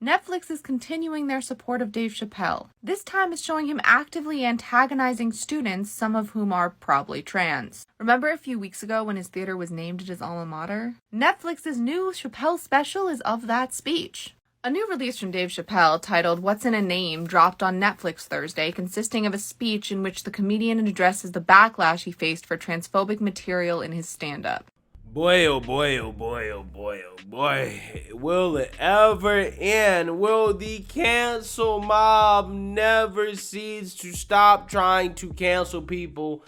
Netflix is continuing their support of Dave Chappelle. This time it's showing him actively antagonizing students, some of whom are probably trans. Remember a few weeks ago when his theater was named at his alma mater? Netflix's new Chappelle special is of that speech. A new release from Dave Chappelle, titled What's in a Name, dropped on Netflix Thursday, consisting of a speech in which the comedian addresses the backlash he faced for transphobic material in his stand-up. Boy, oh boy, oh boy, oh boy, oh boy. Will it ever end? Will the cancel mob never cease to stop trying to cancel people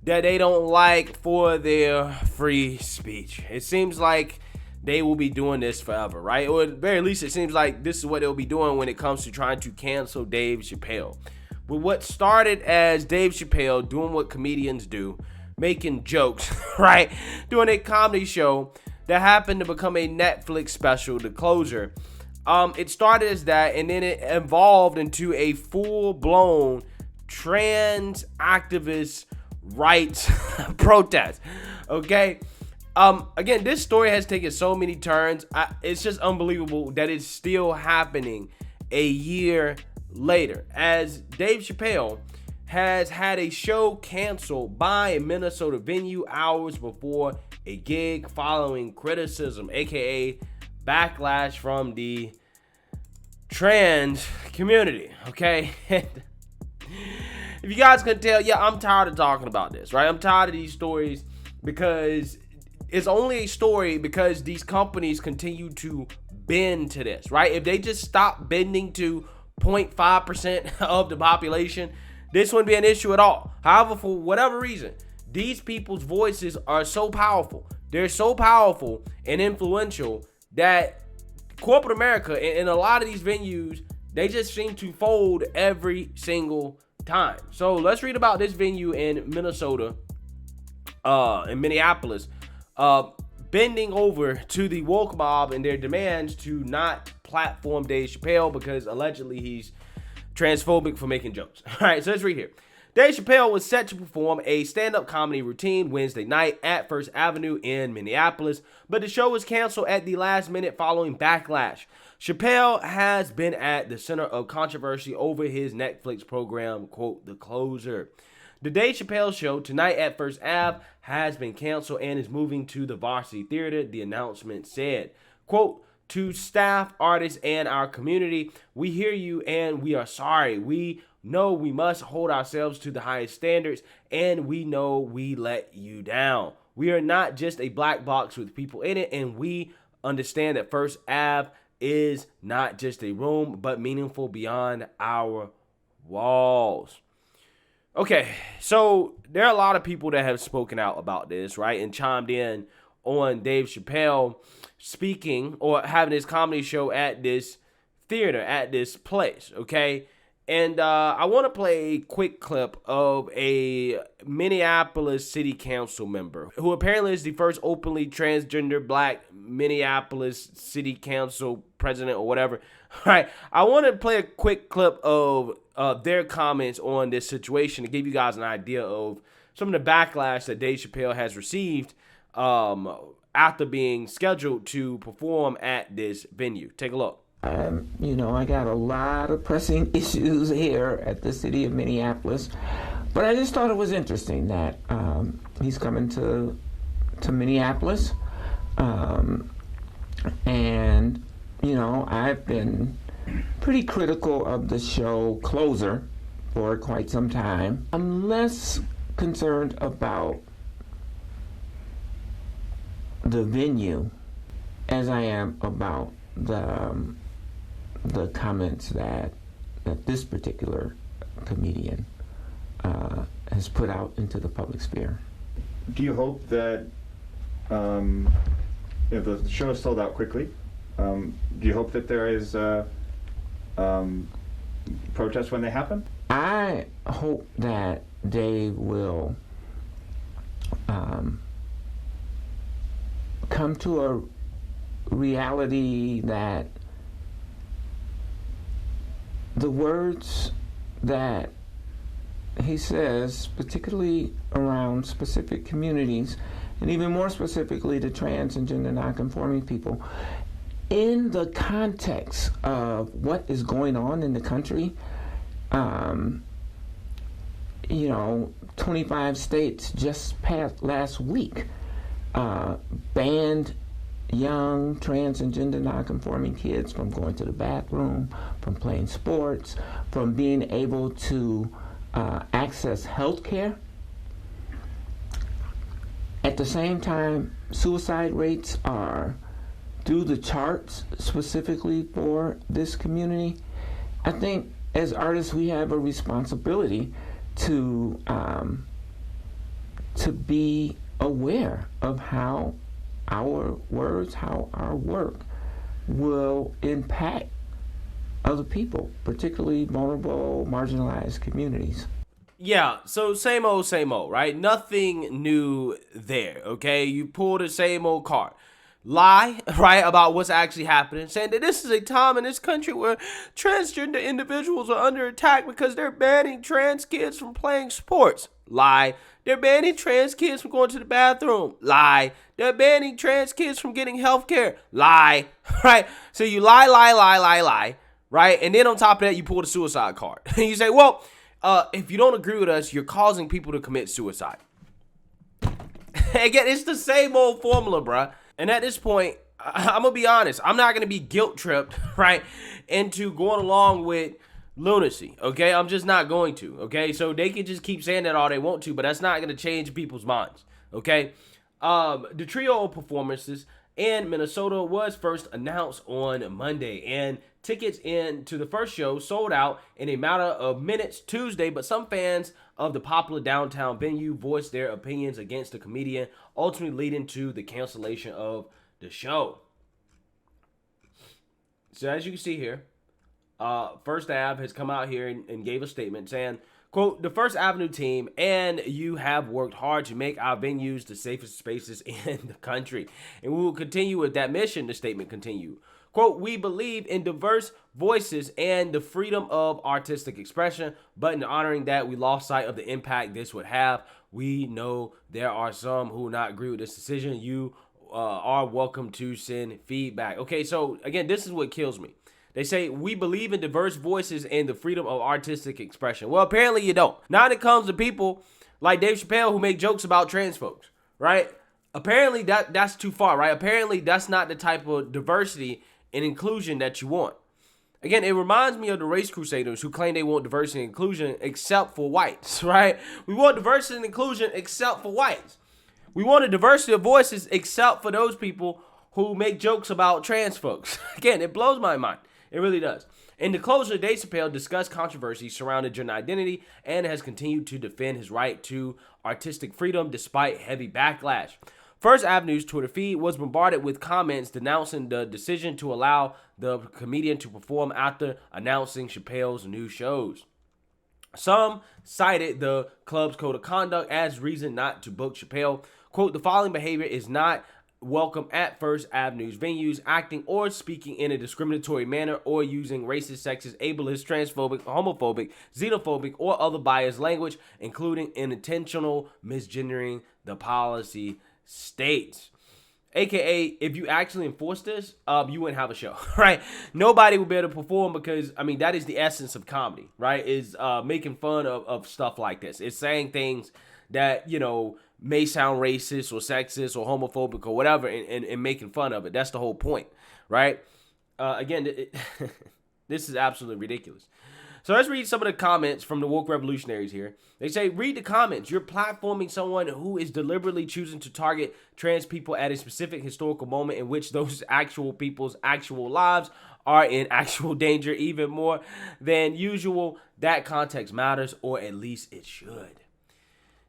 that they don't like for their free speech? It seems like they will be doing this forever, right? Or at the very least, it seems like this is what they'll be doing when it comes to trying to cancel Dave Chappelle. But what started as Dave Chappelle doing what comedians do, making jokes, right? Doing a comedy show that happened to become a Netflix special, The Closer. It started as that, and then it evolved into a full-blown trans activist rights protest, okay? Again, this story has taken so many turns. It's just unbelievable that it's still happening a year later, as Dave Chappelle has had a show canceled by a Minnesota venue hours before a gig following criticism, aka backlash from the trans community, okay? If you guys can tell, yeah, I'm tired of talking about this, right? I'm tired of these stories because it's only a story because these companies continue to bend to this, right? If they just stop bending to 0.5% of the population, this wouldn't be an issue at all. However, for whatever reason, these people's voices are so powerful. They're so powerful and influential that corporate America and a lot of these venues, they just seem to fold every single time. So let's read about this venue in Minnesota, in Minneapolis, bending over to the woke mob and their demands to not platform Dave Chappelle because allegedly he's transphobic for making jokes. All right, so let's read here. Dave Chappelle was set to perform a stand-up comedy routine Wednesday night at First Avenue in Minneapolis, but the show was canceled at the last minute following backlash. Chappelle has been at the center of controversy over his Netflix program, quote, The Closer. The Dave Chappelle show tonight at First Ave has been canceled and is moving to the Varsity Theater, the announcement said. Quote, to staff, artists, and our community, we hear you and we are sorry. We know we must hold ourselves to the highest standards, and we know we let you down. We are not just a black box with people in it, and we understand that First Ave is not just a room, but meaningful beyond our walls. Okay, so there are a lot of people that have spoken out about this, right, and chimed in on Dave Chappelle speaking or having his comedy show at this theater, at this place, okay? And I want to play a quick clip of a Minneapolis City Council member who apparently is the first openly transgender black Minneapolis City Council president or whatever. All right, I want to play a quick clip of their comments on this situation to give you guys an idea of some of the backlash that Dave Chappelle has received after being scheduled to perform at this venue. Take a look. I got a lot of pressing issues here at the city of Minneapolis, but I just thought it was interesting that he's coming to Minneapolis, and I've been pretty critical of the show Closer for quite some time. I'm less concerned about the venue as I am about the comments that this particular comedian has put out into the public sphere. Do you hope that if the show is sold out quickly, do you hope that there is protests when they happen? I hope that Dave will come to a reality that the words that he says, particularly around specific communities, and even more specifically to trans and gender nonconforming people, in the context of what is going on in the country, 25 states just passed last week banned young trans and gender nonconforming kids from going to the bathroom, from playing sports, from being able to access health care. At the same time, suicide rates are through the charts specifically for this community. I think as artists we have a responsibility to be aware of how our words, how our work will impact other people, particularly vulnerable, marginalized communities. Yeah, so same old, right? Nothing new there, okay? You pull the same old card. Lie, right, about what's actually happening, saying that this is a time in this country where transgender individuals are under attack because they're banning trans kids from playing sports. Lie. They're banning trans kids from going to the bathroom. Lie. They're banning trans kids from getting health care. Lie. Right? So you lie, right? And then on top of that, you pull the suicide card. And you say, well, if you don't agree with us, you're causing people to commit suicide. Again, it's the same old formula, bruh. And at this point, I'm going to be honest. I'm not going to be guilt tripped, right, into going along with lunacy, okay? I'm just not going to, okay? So they can just keep saying that all they want to, but that's not going to change people's minds, okay? The trio of performances in Minnesota was first announced on Monday, and tickets into the first show sold out in a matter of minutes Tuesday, but some fans of the popular downtown venue voiced their opinions against the comedian, ultimately leading to the cancellation of the show. So as you can see here, First Ave has come out here and gave a statement saying, quote, "The First Avenue team and you have worked hard to make our venues the safest spaces in the country, and we will continue with that mission," the statement continued. Quote, "We believe in diverse voices and the freedom of artistic expression, but in honoring that, we lost sight of the impact this would have. We know there are some who will not agree with this decision. You are welcome to send feedback." Okay, so again, this is what kills me. They say, we believe in diverse voices and the freedom of artistic expression. Well, apparently you don't. Now it comes to people like Dave Chappelle who make jokes about trans folks, right? Apparently that's too far, right? Apparently that's not the type of diversity and inclusion that you want. Again, it reminds me of the race crusaders who claim they want diversity and inclusion except for whites, right? We want diversity and inclusion except for whites. We want a diversity of voices except for those people who make jokes about trans folks. Again, it blows my mind. It really does. In the closure, Dave Chappelle discussed controversy surrounding gender identity and has continued to defend his right to artistic freedom despite heavy backlash. First Avenue's Twitter feed was bombarded with comments denouncing the decision to allow the comedian to perform after announcing Chappelle's new shows. Some cited the club's code of conduct as reason not to book Chappelle. Quote, "The following behavior is not welcome at First Avenue's venues: acting or speaking in a discriminatory manner or using racist, sexist, ableist, transphobic, homophobic, xenophobic, or other biased language, including intentional misgendering," the policy states. AKA, if you actually enforce this, you wouldn't have a show, right? Nobody would be able to perform because, I mean, that is the essence of comedy, right? Is making fun of stuff like this. It's saying things that, you know, may sound racist or sexist or homophobic or whatever, and making fun of it. That's the whole point, right? Again, this is absolutely ridiculous. So let's read some of the comments from the woke revolutionaries here. They say, read the comments. You're platforming someone who is deliberately choosing to target trans people at a specific historical moment in which those actual people's actual lives are in actual danger even more than usual. That context matters, or at least it should.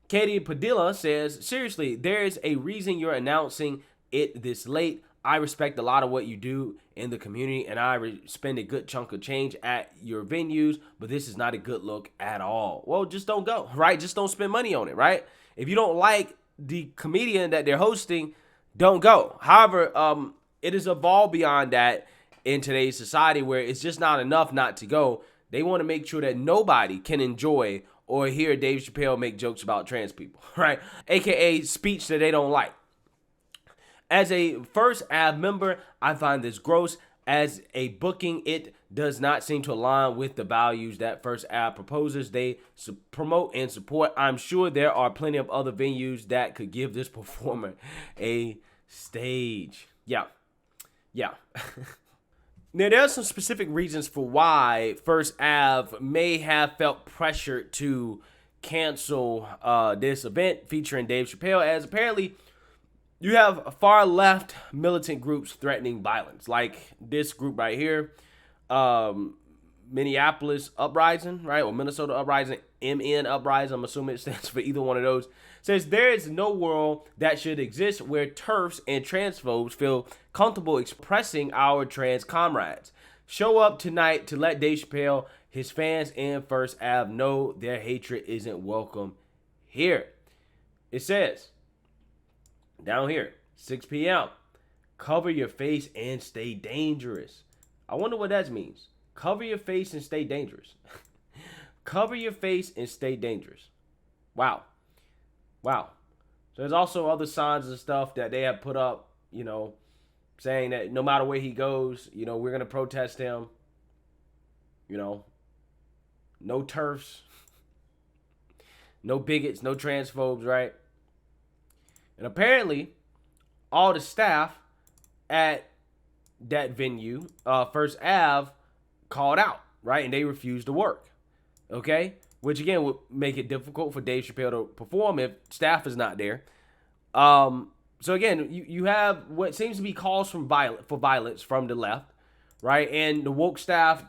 Katie Padilla says, seriously, there's a reason you're announcing it this late. I respect a lot of what you do in the community, and I spend a good chunk of change at your venues, but this is not a good look at all. Well, just don't go, right? Just don't spend money on it, right? If you don't like the comedian that they're hosting, don't go. However, it has evolved beyond that in today's society where it's just not enough not to go. They want to make sure that nobody can enjoy or hear Dave Chappelle make jokes about trans people, right? AKA speech that they don't like. As a First Ave member, I find this gross. As a booking, it does not seem to align with the values that First Ave proposes they promote and support. I'm sure there are plenty of other venues that could give this performer a stage. Yeah. Now, there are some specific reasons for why First Ave may have felt pressured to cancel this event featuring Dave Chappelle, as apparently you have far left militant groups threatening violence, like this group right here, Minneapolis Uprising, right? Or Minnesota Uprising, MN Uprising. I'm assuming it stands for either one of those. Says there is no world that should exist where TERFs and transphobes feel comfortable expressing our trans comrades. Show up tonight to let Dave Chappelle, his fans, and First Ave know their hatred isn't welcome here. It says, down here, 6 p.m., cover your face and stay dangerous. I wonder what that means. Cover your face and stay dangerous. Cover your face and stay dangerous. Wow. So there's also other signs and stuff that they have put up, saying that no matter where he goes, we're going to protest him. No TERFs, no bigots, no transphobes, right? And apparently, all the staff at that venue, First Ave, called out, right? And they refused to work, okay? Which, again, would make it difficult for Dave Chappelle to perform if staff is not there. So, again, you have what seems to be calls for violence from the left, right? And the woke staff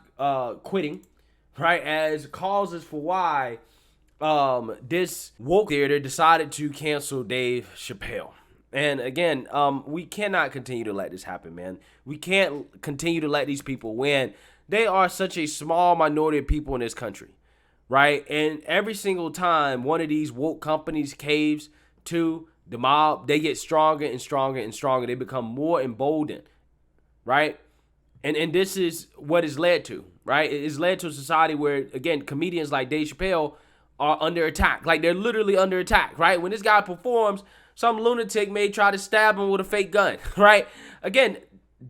quitting, right? As causes for why this woke theater decided to cancel Dave Chappelle. And again, we cannot continue to let this happen, man. We can't continue to let these people win. They are such a small minority of people in this country, right? And every single time one of these woke companies caves to the mob, they get stronger and stronger and stronger. They become more emboldened, right? And this is what it's led to, right? It's led to a society where, again, comedians like Dave Chappelle are under attack. Like, they're literally under attack, right? When this guy performs, some lunatic may try to stab him with a fake gun, right? Again,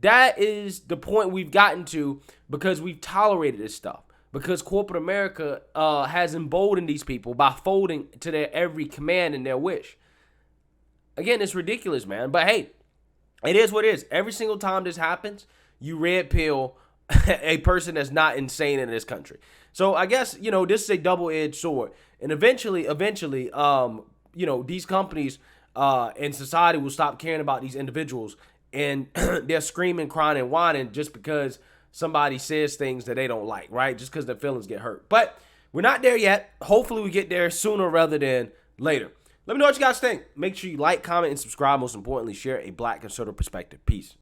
that is the point we've gotten to because we've tolerated this stuff. Because corporate America has emboldened these people by folding to their every command and their wish. Again, it's ridiculous, man. But hey, it is what it is. Every single time this happens, you red pill a person that's not insane in this country. So I guess, this is a double-edged sword. And eventually, these companies and society will stop caring about these individuals. And they're screaming, crying, and whining just because somebody says things that they don't like, right? Just because their feelings get hurt. But we're not there yet. Hopefully we get there sooner rather than later. Let me know what you guys think. Make sure you like, comment, and subscribe. Most importantly, share a Black conservative perspective. Peace.